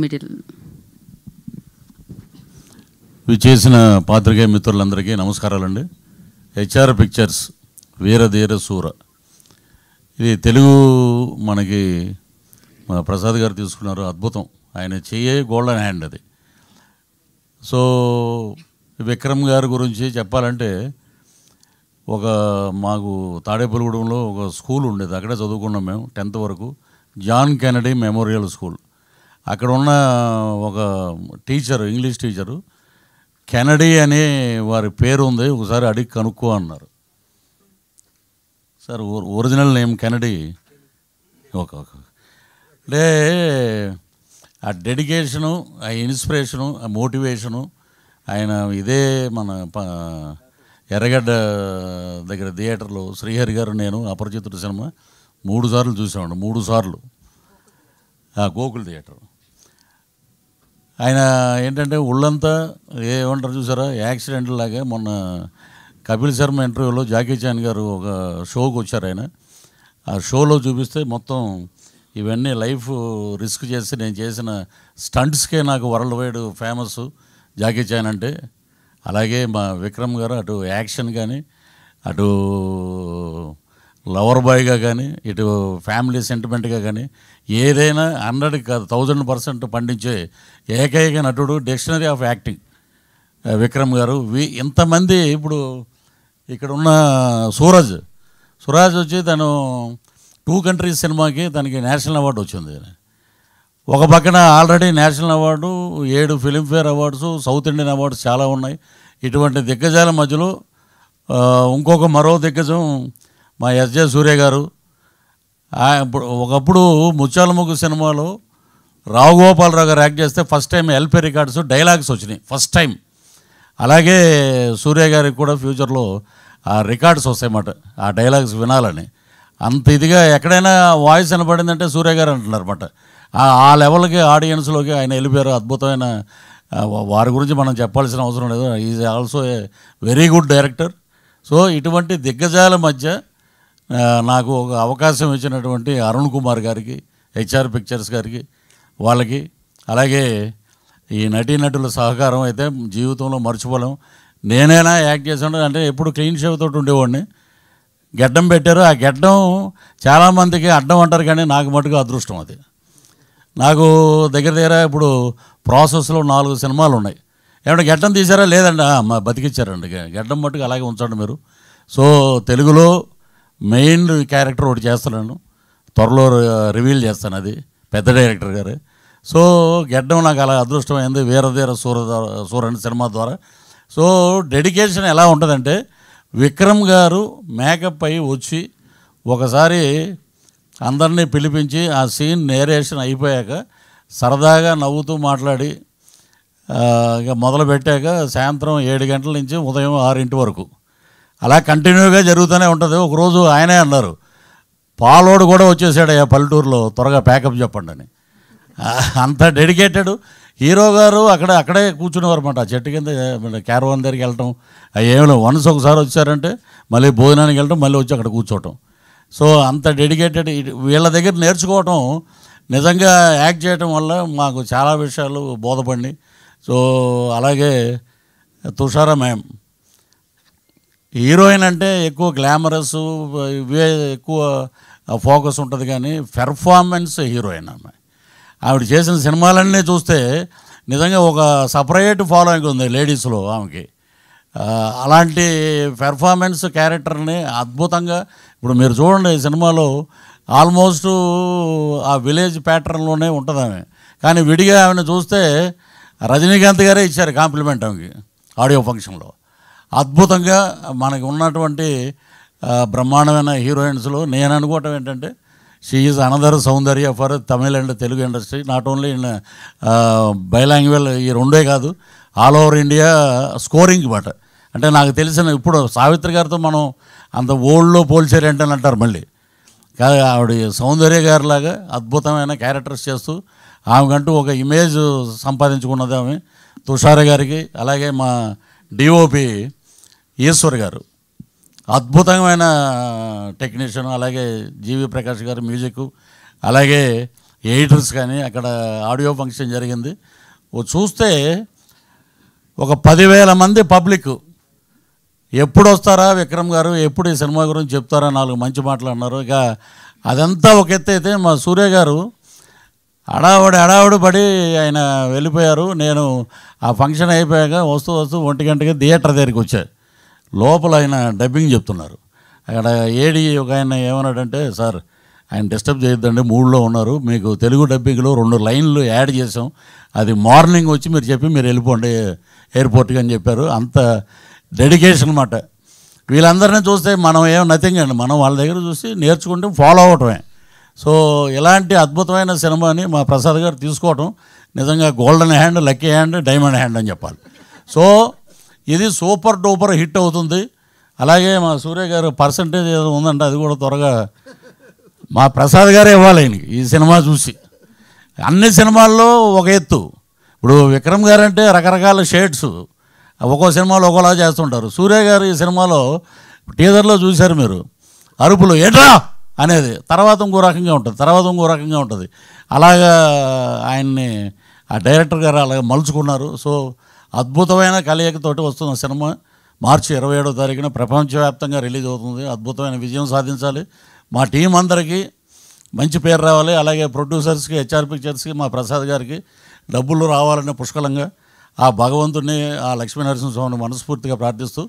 Middle. చేసిన పాత్రికేయ మిత్రులందరికీ నమస్కారాలండి. హెచ్ఆర్ పిక్చర్స్ వీరధీర శూర, ఇది తెలుగు మనకి మన ప్రసాద్ గారు తీసుకున్నారు, అద్భుతం. ఆయన చెయ్యే గోల్డెన్ హ్యాండ్ అది. సో విక్రమ్ గారి గురించి చెప్పాలంటే, మాకు తాడేపల్లిగూడెంలో ఒక స్కూల్ ఉండేది, అక్కడే చదువుకున్నాం మేము 10th వరకు. John Kennedy Memorial School. అక్కడ ఉన్న ఒక టీచరు, ఇంగ్లీష్ టీచరు, కెనడీ అనే వారి పేరు ఉంది, ఒకసారి అడిగి కనుక్కో అన్నారు. Sir original name Kennedy. అంటే ఆ డెడికేషను, ఆ ఇన్స్పిరేషను, ఆ మోటివేషను, ఆయన ఇదే మన ఎర్రగడ్డ దగ్గర థియేటర్లో శ్రీహరి గారు నేను అపరిచితుడు సినిమా 3 సార్లు చూసామండి. 3 సార్లు గోకుల్ థియేటర్. ఆయన ఏంటంటే ఒళ్ళంతా ఏమంటారు చూసారా, యాక్సిడెంట్ లాగా. మొన్న కపిల్ శర్మ ఇంటర్వ్యూలో జాకీ చాన్ గారు ఒక షోకి వచ్చారు. ఆయన ఆ షోలో చూపిస్తే మొత్తం ఇవన్నీ లైఫ్ రిస్క్ చేసి నేను చేసిన స్టంట్స్కే నాకు world wide famous Jackie Chan అంటే. అలాగే మా విక్రమ్ గారు అటు యాక్షన్ కానీ, అటు లవర్ బాయ్గా కానీ, ఇటు ఫ్యామిలీ సెంటిమెంట్గా కానీ, ఏదైనా 100కి కాదు 1000% పండించే ఏకైక నటుడు, డిక్షనరీ ఆఫ్ యాక్టింగ్ విక్రమ్ గారు. ఇంతమంది ఇప్పుడు ఇక్కడ ఉన్న సూరజ్ వచ్చి తను 2 కంట్రీస్ సినిమాకి తనకి నేషనల్ అవార్డు వచ్చింది. ఒక పక్కన already national award, 7 Filmfare awards, south Indian awards చాలా ఉన్నాయి. ఇటువంటి దిగ్గజాల మధ్యలో మరో దిగ్గజం మా ఎస్జే సూర్య గారు. ఒకప్పుడు ముత్యాల ముగ్గు సినిమాలో రావు గోపాలరావు గారు యాక్ట్ చేస్తే first time LP records dialogues వచ్చినాయి, ఫస్ట్ టైం. అలాగే సూర్య గారికి కూడా ఫ్యూచర్లో ఆ రికార్డ్స్ వస్తాయన్నమాట, ఆ డైలాగ్స్ వినాలని. అంత ఇదిగా ఎక్కడైనా వాయిస్ వినపడిందంటే సూర్య గారు అంటున్నారు అన్నమాట. ఆ లెవెల్కి ఆడియన్స్లోకి ఆయన వెళ్ళిపోయారు. అద్భుతమైన వారి గురించి మనం చెప్పాల్సిన అవసరం లేదు. Is also a very good director. So ఇటువంటి దిగ్గజాల మధ్య నాకు ఒక అవకాశం ఇచ్చినటువంటి అరుణ్ కుమార్ గారికి, హెచ్ఆర్ పిక్చర్స్ గారికి, వాళ్ళకి, అలాగే ఈ నటీనటుల సహకారం అయితే జీవితంలో మర్చిపోలేం. నేనైనా యాక్ట్ చేసాను అంటే ఎప్పుడు క్లీన్ షేవ్ తోటి ఉండేవాడిని. గెడ్డం పెట్టారు, ఆ గెడ్డం చాలామందికి అడ్డం అంటారు, కానీ నాకు మటుకు అదృష్టం అది. నాకు దగ్గర ఇప్పుడు ప్రాసెస్లో 4 సినిమాలు ఉన్నాయి. ఏమంటే గెడ్డం తీసారా? లేదండి. బతికిచ్చారండి. గెడ్డం మట్టుకు అలాగే ఉంచండి మీరు. సో తెలుగులో మెయిన్ క్యారెక్టర్ ఒకటి చేస్తున్నాను, త్వరలో రివీల్ చేస్తాను, అది పెద్ద డైరెక్టర్ గారు. సో గెడ్డం నాకు అలా అదృష్టమైంది వీరధీర సూరని సినిమా ద్వారా. సో డెడికేషన్ ఎలా ఉంటుందంటే, విక్రమ్ గారు మేకప్ అయి వచ్చి ఒకసారి అందరినీ పిలిపించి ఆ సీన్ నేరేషన్ అయిపోయాక సరదాగా నవ్వుతూ మాట్లాడి ఇక మొదలు పెట్టాక సాయంత్రం 7 గంటల నుంచి ఉదయం 6 వరకు అలా కంటిన్యూగా జరుగుతూనే ఉంటుంది. ఒకరోజు ఆయనే అన్నారు, పాలోడు కూడా వచ్చేసాడు ఆ పల్లెటూరులో, త్వరగా ప్యాకప్ చెప్పండి అని. అంత డెడికేటెడ్ హీరో గారు. అక్కడే కూర్చునేవారు అన్నమాట, ఆ చెట్టు కింద క్యారవాన్ దగ్గరికి వెళ్ళటం. ఏమో వన్స్ ఒకసారి వచ్చారంటే మళ్ళీ భోజనానికి వెళ్ళటం, మళ్ళీ వచ్చి అక్కడ కూర్చోవటం. సో అంత డెడికేటెడ్. వీళ్ళ దగ్గర నేర్చుకోవటం, నిజంగా యాక్ట్ చేయటం వల్ల మాకు చాలా విషయాలు బోధపడి. సో అలాగే తుషారా మ్యామ్ హీరోయిన్ అంటే ఎక్కువ గ్లామరస్ ఇవే ఎక్కువ ఫోకస్ ఉంటుంది, కానీ పెర్ఫార్మెన్స్ హీరోయిన్ ఆవిడ చేసిన సినిమాలన్నీ చూస్తే నిజంగా ఒక సపరేట్ ఫాలోయింగ్ ఉంది లేడీస్లో ఆమెకి. అలాంటి పెర్ఫార్మెన్స్ క్యారెక్టర్ని అద్భుతంగా ఇప్పుడు మీరు చూడండి, ఈ సినిమాలో ఆల్మోస్ట్ ఆ విలేజ్ ప్యాటర్న్లోనే ఉంటుంది ఆమె. కానీ విడిగా ఆమెను చూస్తే రజనీకాంత్ గారే ఇచ్చారు కాంప్లిమెంట్ ఆమెకి ఆడియో ఫంక్షన్లో. అద్భుతంగా మనకి ఉన్నటువంటి బ్రహ్మాండమైన హీరోయిన్స్లో నేను అనుకోవటం ఏంటంటే, she is another Soundarya for Tamil and Telugu industry. Not only in బైలాంగ్వేజ్, ఈ రెండే కాదు, ఆల్ ఓవర్ ఇండియా స్కోరింగ్ మాట. అంటే నాకు తెలిసిన ఇప్పుడు సావిత్రి గారితో మనం అంత ఓల్డ్లో పోల్చారంటే అంటారు మళ్ళీ కాదు, ఆవిడ సౌందర్య గారిలాగా అద్భుతమైన క్యారెక్టర్స్ చేస్తూ ఆమెకంటూ ఒక ఇమేజ్ సంపాదించుకున్నది ఆమె. తుషార గారికి, అలాగే మా డిఓపి ఈశ్వర్ గారు అద్భుతమైన టెక్నీషియన్, అలాగే జీవి ప్రకాష్ గారు మ్యూజిక్, అలాగే ఎడిటర్స్ కానీ అక్కడ ఆడియో ఫంక్షన్ జరిగింది. చూస్తే ఒక 10,000 మంది పబ్లిక్ ఎప్పుడు వస్తారా విక్రమ్ గారు, ఎప్పుడు ఈ సినిమా గురించి చెప్తారా, 4 మంచి మాటలు అన్నారు. ఇక అదంతా ఒక ఎత్తు అయితే మా సూర్య గారు హడావుడి పడి ఆయన వెళ్ళిపోయారు. నేను ఆ ఫంక్షన్ అయిపోయాక వస్తూ 1 గంటకి థియేటర్ దగ్గరికి వచ్చాను. లోపల ఆయన డబ్బింగ్ చెప్తున్నారు. అక్కడ ఏడి ఒక ఆయన ఏమన్నాడంటే, సార్ ఆయన డిస్టర్బ్ చేయొద్దండి, మూడ్లో ఉన్నారు, మీకు తెలుగు డబ్బింగ్లో 2 లైన్లు యాడ్ చేసాం, అది మార్నింగ్ వచ్చి మీరు చెప్పి మీరు వెళ్ళిపోండి ఎయిర్పోర్ట్కి అని చెప్పారు. అంత డెడికేషన్ అన్నమాట. వీళ్ళందరినీ చూస్తే మనం ఏం నథింగ్ అండి, మనం వాళ్ళ దగ్గర చూసి నేర్చుకుంటే ఫాలో అవటమే. సో ఇలాంటి అద్భుతమైన సినిమాని మా ప్రసాద్ గారు తీసుకోవటం నిజంగా golden hand, lucky hand, diamond hand అని చెప్పాలి. సో ఇది సూపర్ డూపర్ హిట్ అవుతుంది. అలాగే మా సూర్య గారు పర్సంటేజ్ ఏదో ఉందంటే అది కూడా త్వరగా మా ప్రసాద్ గారే ఇవ్వాలి ఆయనకి. ఈ సినిమా చూసి అన్ని సినిమాల్లో ఒక ఎత్తు. ఇప్పుడు విక్రమ్ గారు అంటే రకరకాల షేడ్స్, ఒక్కో సినిమాలో ఒక్కోలా చేస్తుంటారు. సూర్య గారు ఈ సినిమాలో టీజర్లో చూశారు మీరు, అరుపులు ఏట్రా అనేది తర్వాత ఇంకో రకంగా ఉంటుంది. అలాగా ఆయన్ని ఆ డైరెక్టర్ గారు అలాగే మలుచుకున్నారు. సో అద్భుతమైన కలయికతోటి వస్తున్న సినిమా మార్చి 27వ తారీఖున ప్రపంచవ్యాప్తంగా రిలీజ్ అవుతుంది. అద్భుతమైన విజయం సాధించాలి. మా టీం అందరికీ మంచి పేరు రావాలి. అలాగే ప్రొడ్యూసర్స్కి, హెచ్ఆర్ పిక్చర్స్కి, మా ప్రసాద్ గారికి డబ్బులు రావాలనే పుష్కలంగా ఆ భగవంతుడిని, ఆ లక్ష్మీనరసింహస్వామిని మనస్ఫూర్తిగా ప్రార్థిస్తూ